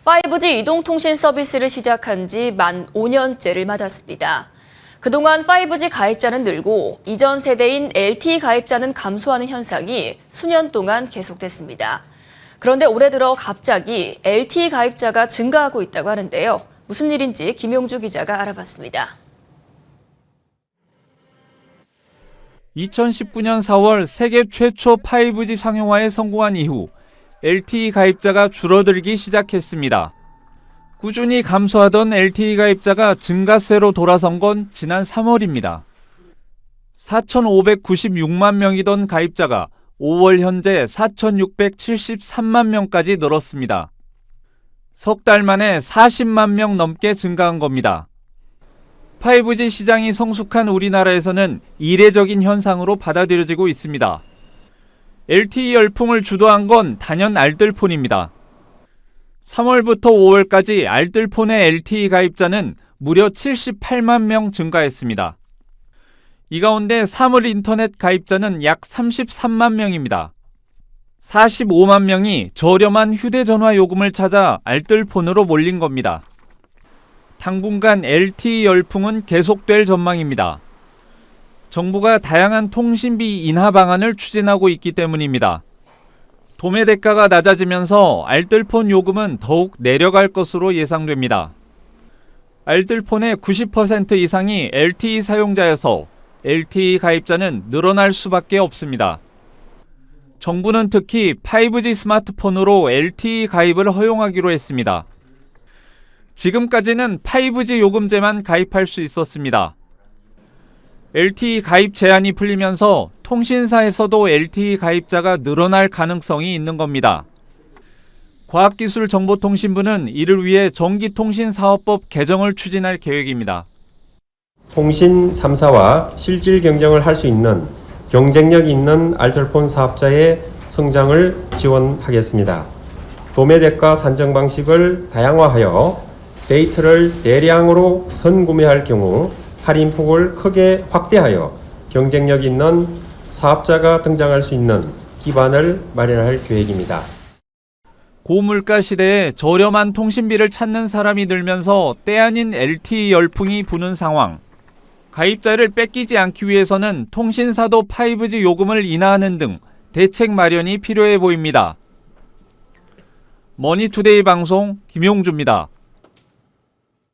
5G 이동통신 서비스를 시작한 지 만 5년째를 맞았습니다. 그동안 5G 가입자는 늘고 이전 세대인 LTE 가입자는 감소하는 현상이 수년 동안 계속됐습니다. 그런데 올해 들어 갑자기 LTE 가입자가 증가하고 있다고 하는데요. 무슨 일인지 김용주 기자가 알아봤습니다. 2019년 4월 세계 최초 5G 상용화에 성공한 이후 LTE 가입자가 줄어들기 시작했습니다. 꾸준히 감소하던 LTE 가입자가 증가세로 돌아선 건 지난 3월입니다. 4,596만 명이던 가입자가 5월 현재 4,673만 명까지 늘었습니다. 석 달 만에 40만 명 넘게 증가한 겁니다. 5G 시장이 성숙한 우리나라에서는 이례적인 현상으로 받아들여지고 있습니다. LTE 열풍을 주도한 건 단연 알뜰폰입니다. 3월부터 5월까지 알뜰폰의 LTE 가입자는 무려 78만 명 증가했습니다. 이 가운데 사물 인터넷 가입자는 약 33만 명입니다. 45만 명이 저렴한 휴대전화 요금을 찾아 알뜰폰으로 몰린 겁니다. 당분간 LTE 열풍은 계속될 전망입니다. 정부가 다양한 통신비 인하 방안을 추진하고 있기 때문입니다. 도매 대가가 낮아지면서 알뜰폰 요금은 더욱 내려갈 것으로 예상됩니다. 알뜰폰의 90% 이상이 LTE 사용자여서 LTE 가입자는 늘어날 수밖에 없습니다. 정부는 특히 5G 스마트폰으로 LTE 가입을 허용하기로 했습니다. 지금까지는 5G 요금제만 가입할 수 있었습니다. LTE 가입 제한이 풀리면서 통신사에서도 LTE 가입자가 늘어날 가능성이 있는 겁니다. 과학기술정보통신부는 이를 위해 전기통신사업법 개정을 추진할 계획입니다. 통신 3사와 실질 경쟁을 할 수 있는 경쟁력 있는 알뜰폰 사업자의 성장을 지원하겠습니다. 도매대가 산정 방식을 다양화하여 데이터를 대량으로 선구매할 경우 할인폭을 크게 확대하여 경쟁력 있는 사업자가 등장할 수 있는 기반을 마련할 계획입니다. 고물가 시대에 저렴한 통신비를 찾는 사람이 늘면서 때 아닌 LTE 열풍이 부는 상황. 가입자를 뺏기지 않기 위해서는 통신사도 5G 요금을 인하하는 등 대책 마련이 필요해 보입니다. 머니투데이 방송 김용주입니다.